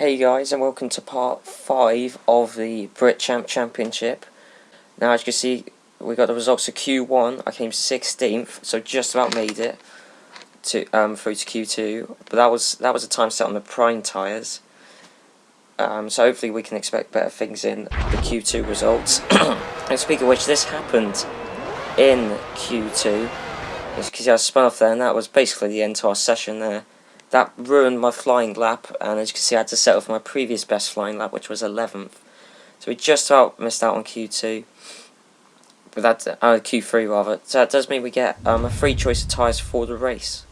Hey guys, and welcome to part 5 of the Brit Champ Championship. Now, as you can see, we got the results of Q1. I came 16th, so just about made it to through to Q2. But that was a time set on the prime tyres. So hopefully we can expect better things in the Q2 results. And speaking of which, this happened in Q2. As you can see, I spun off there, and that was basically the end to our session there. That ruined my flying lap, and as you can see, I had to settle for my previous best flying lap, which was 11th. So we just about missed out on Q2, but that's Q3 rather. So that does mean we get a free choice of tyres for the race.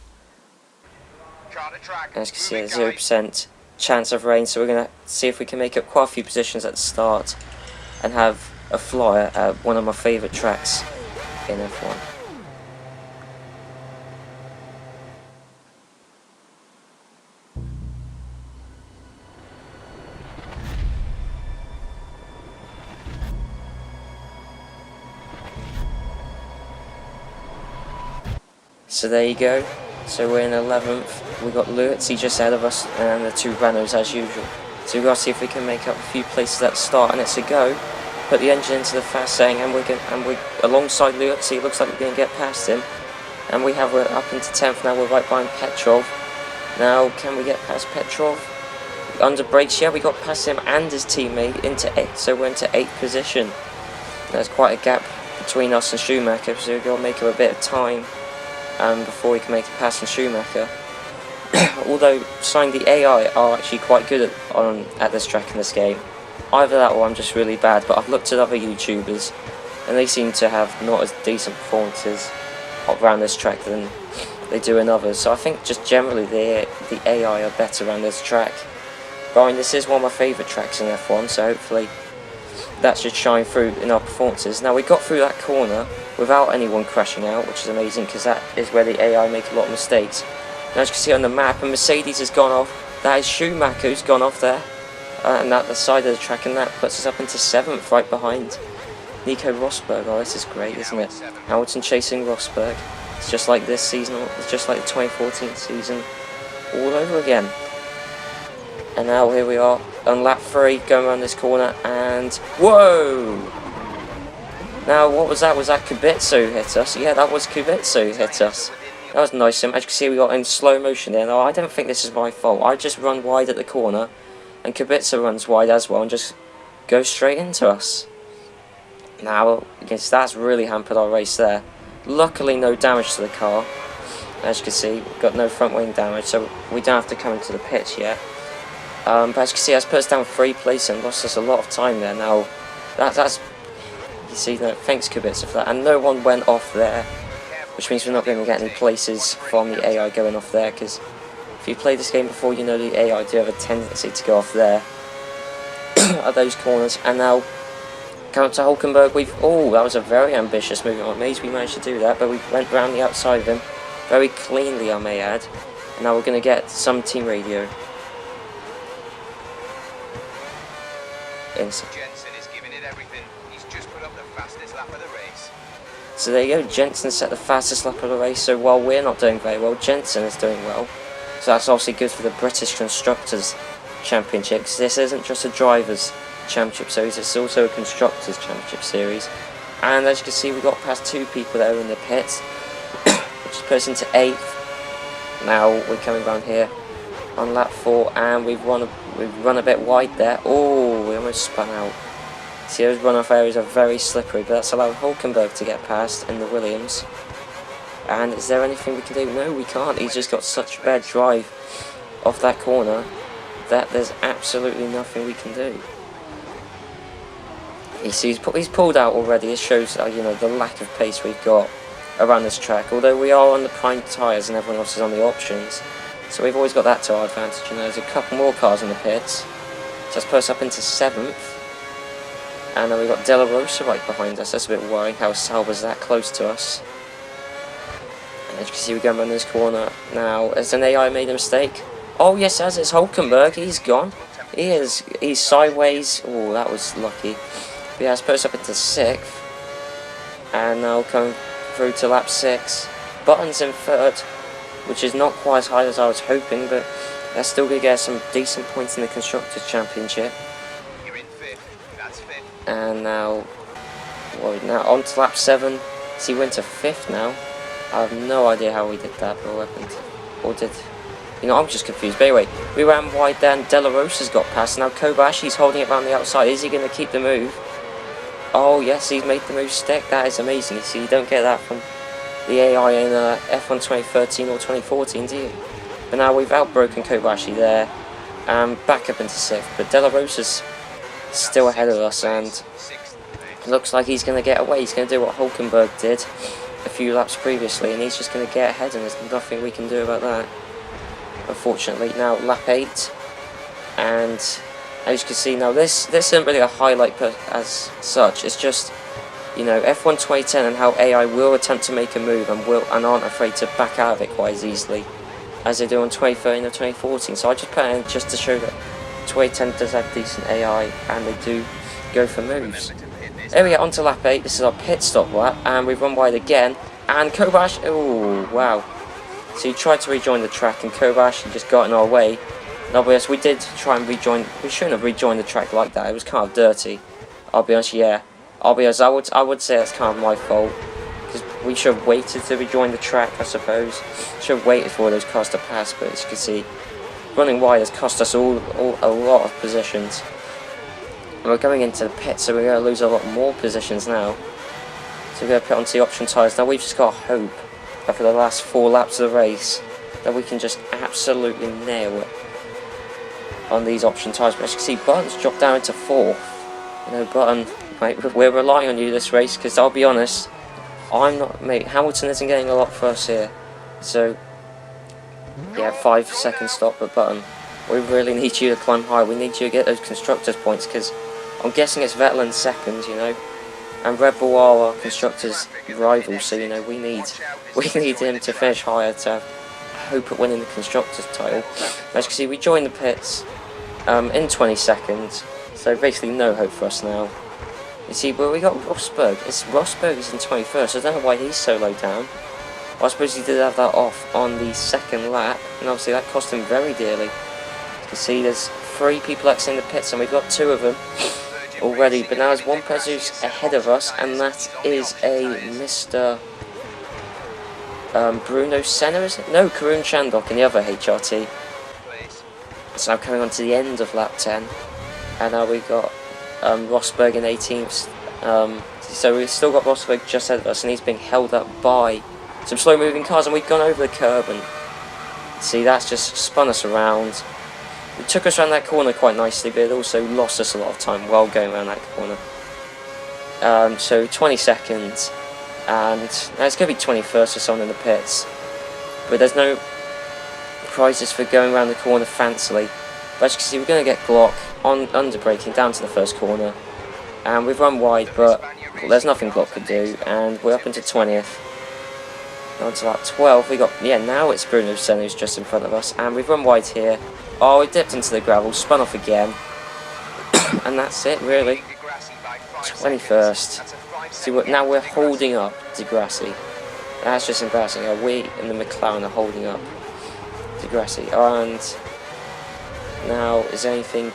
As you can see, a 0% chance of rain, so we're going to see if we can make up quite a few positions at the start and have a flyer at one of my favourite tracks in F1. So there you go. So we're in 11th. We got Lewis, he just ahead of us, and the two Renaults as usual. So we've got to see if we can make up a few places at the start, and it's a go. Put the engine into the fast setting, and we're alongside Lewis. He looks like we're going to get past him. And we're up into 10th now. We're right behind Petrov. Now, can we get past Petrov? Under brakes, yeah, we got past him and his teammate into 8th. So we're into 8th position. There's quite a gap between us and Schumacher, so we've got to make up a bit of time before we can make it past from Schumacher. Although the AI are actually quite good at this track in this game. Either that or I'm just really bad, but I've looked at other YouTubers and they seem to have not as decent performances around this track than they do in others. So I think just generally the AI are better around this track. But I mean, this is one of my favourite tracks in F1, so hopefully that should shine through in our performances. Now, we got through that corner without anyone crashing out, which is amazing because that is where the AI make a lot of mistakes. Now, as you can see on the map, a Mercedes has gone off. That is Schumacher who's gone off there, and at the side of the track, and that puts us up into 7th, right behind Nico Rosberg. Oh, this is great, isn't it? Hamilton chasing Rosberg. It's just like this season, it's just like the 2014 season all over again. And now here we are on lap 3, going around this corner, and whoa! Now, what was that? Was that Kubica hit us? Yeah, that was Kubica hit us. That was nice. As you can see, we got in slow motion there. Now, I don't think this is my fault. I just run wide at the corner, and Kubica runs wide as well, and just goes straight into us. Now, yes, that's really hampered our race there. Luckily, no damage to the car. As you can see, we've got no front wing damage, so we don't have to come into the pits yet. But as you can see, that's put us down 3 places and lost us a lot of time there. Now, that's you see, thanks Kubica for that. And no one went off there, which means we're not going to get any places from the AI going off there, because if you played this game before, you know the AI do have a tendency to go off there at those corners. And now, come up to Hulkenberg, that was a very ambitious move. I'm amazed we managed to do that, but we went round the outside of him very cleanly, I may add. And now we're going to get some team radio. Jenson is giving it everything. He's just put up the fastest lap of the race. So there you go, Jenson set the fastest lap of the race, so while we're not doing very well, Jenson is doing well. So that's obviously good for the British Constructors Championship, because this isn't just a Drivers Championship Series, it's also a Constructors Championship Series. And as you can see, we got past 2 people there in the pits, which puts us into 8th. Now we're coming around here on lap 4, and we've run a bit wide there. Oh, we almost spun out. See, those run-off areas are very slippery, but that's allowed Hulkenberg to get past in the Williams. And is there anything we can do? No, we can't. He's just got such bad drive off that corner that there's absolutely nothing we can do. You see, he's pulled out already. It shows, you know, the lack of pace we've got around this track. Although we are on the prime tyres and everyone else is on the options, so we've always got that to our advantage. You know, there's a couple more cars in the pits. So let's put us up into 7th. And then we've got De La Rosa right behind us. That's a bit worrying how Sauber's that close to us. And as you can see, we're going around this corner. Now, has an AI made a mistake? Oh yes, as it's Hulkenberg. He's gone. He's sideways. Oh, that was lucky. But yeah, let's put us up into 6th. And now coming through to lap 6. Button's in 3rd, which is not quite as high as I was hoping, but They're still going to get some decent points in the Constructors' Championship. You're in fifth. That's fifth. And now, well, now on to lap 7. So he went to 5th now. I have no idea how we did that, but what happened? Or did... You know, I'm just confused. But anyway, we ran wide then. De La Rosa's got past. Now Kobashi's holding it around the outside. Is he going to keep the move? Oh, yes, he's made the move stick. That is amazing. You see, you don't get that from the AI in F1 2013 or 2014, do you? But now we've outbroken Kobashi there. Back up into 6th. But De La Rosa's still ahead of us. And it looks like he's going to get away. He's going to do what Hulkenberg did a few laps previously. And he's just going to get ahead. And there's nothing we can do about that, unfortunately. Now lap 8, and as you can see now, this isn't really a highlight as such. It's just, you know, F1 2010 and how AI will attempt to make a move and aren't afraid to back out of it quite as easily as they do on 2013 or 2014. So I just put it in just to show that 2010 does have decent AI and they do go for moves. There we get on to lap 8. This is our pit stop lap, and we've run wide again. And Kobashi, oh wow. So he tried to rejoin the track, and Kobashi just got in our way. And I'll be honest, we did try and rejoin. We shouldn't have rejoined the track like that. It was kind of dirty. I'll be honest, yeah. I'll be honest, I would say that's kind of my fault, because we should have waited to rejoin the track, I suppose. Should have waited for those cars to pass, but as you can see, running wide has cost us all a lot of positions. And we're going into the pit, so we're going to lose a lot more positions now. So we're going to put onto the option tyres. Now we've just got to hope that for the last 4 laps of the race that we can just absolutely nail it on these option tyres. But as you can see, Button's dropped down into 4th. You know, Button, mate, we're relying on you this race, because I'll be honest, I'm not, mate, Hamilton isn't getting a lot for us here. So, yeah, 5-second stop, but Button, we really need you to climb high. We need you to get those constructors points, because I'm guessing it's Vettel in 2nd, you know, and Red Bull are our constructors' rivals, so, you know, we need him to finish higher to have hope at winning the constructors' title. As you can see, we joined the pits in 20 seconds, so basically no hope for us now. You see, but we got Rosberg. Rosberg is in 21st, so I don't know why he's so low down. Well, I suppose he did have that off on the 2nd lap, and obviously that cost him very dearly. You can see there's 3 people exiting the pits, and we've got 2 of them already, but now there's one person who's ahead of us, and that is a Mr. Bruno Senna, is it? No, Karun Chandok in the other HRT. So now coming on to the end of lap 10, and now we've got Rosberg in 18th. So we've still got Rosberg just ahead of us, and he's being held up by some slow moving cars, and we've gone over the curb, and see, that's just spun us around. It took us around that corner quite nicely, but it also lost us a lot of time while going around that corner. So 20 seconds, and now it's going to be 21st or someone in the pits, but there's no prizes for going around the corner fancily. But as you can see, we're going to get Glock on under braking down to the first corner, and we've run wide, but well, there's nothing Glock could do, and we're up into 20th. On to lap 12, we got, yeah, now it's Bruno Senna who's just in front of us, and we've run wide here. Oh, we dipped into the gravel, spun off again, and that's it really. 21st. See, now we're holding up Degrassi. That's just embarrassing. We and the Mclaren are holding up Degrassi. And now, is there anything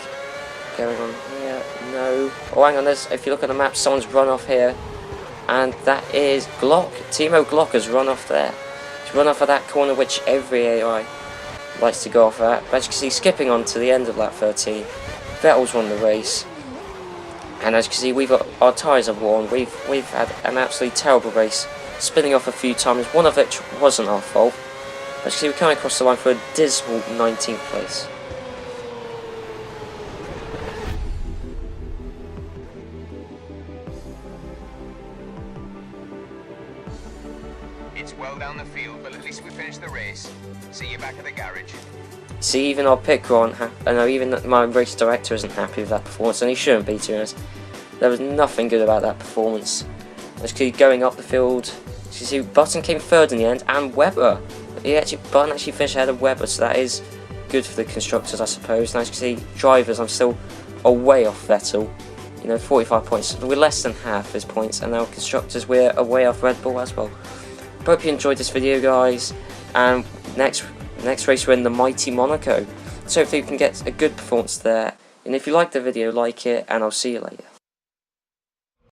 going on here? No. Oh, hang on, if you look at the map, someone's run off here, and that is Glock. Timo Glock has run off there. He's run off at that corner, which every AI likes to go off at. But as you can see, skipping on to the end of lap 13, Vettel's won the race. And as you can see, we've got our tyres are worn. We've had an absolutely terrible race, spinning off a few times, one of which wasn't our fault. As you can see, we're coming across the line for a dismal 19th place. It's well down the field, but at least we finished the race. See you back at the garage. See, even our pit crew aren't happy. I know even my race director isn't happy with that performance, and he shouldn't be, to be honest. There was nothing good about that performance. Let's keep going up the field. You see, Button came 3rd in the end, and Webber. Button actually finished ahead of Webber, so that is good for the constructors, I suppose. And as you can see, drivers, I'm still away off Vettel. You know, 45 points. We're less than half his points, and now constructors, we're away off Red Bull as well. Hope you enjoyed this video, guys. And next race we're in the mighty Monaco. So hopefully we can get a good performance there. And if you like the video, like it, and I'll see you later.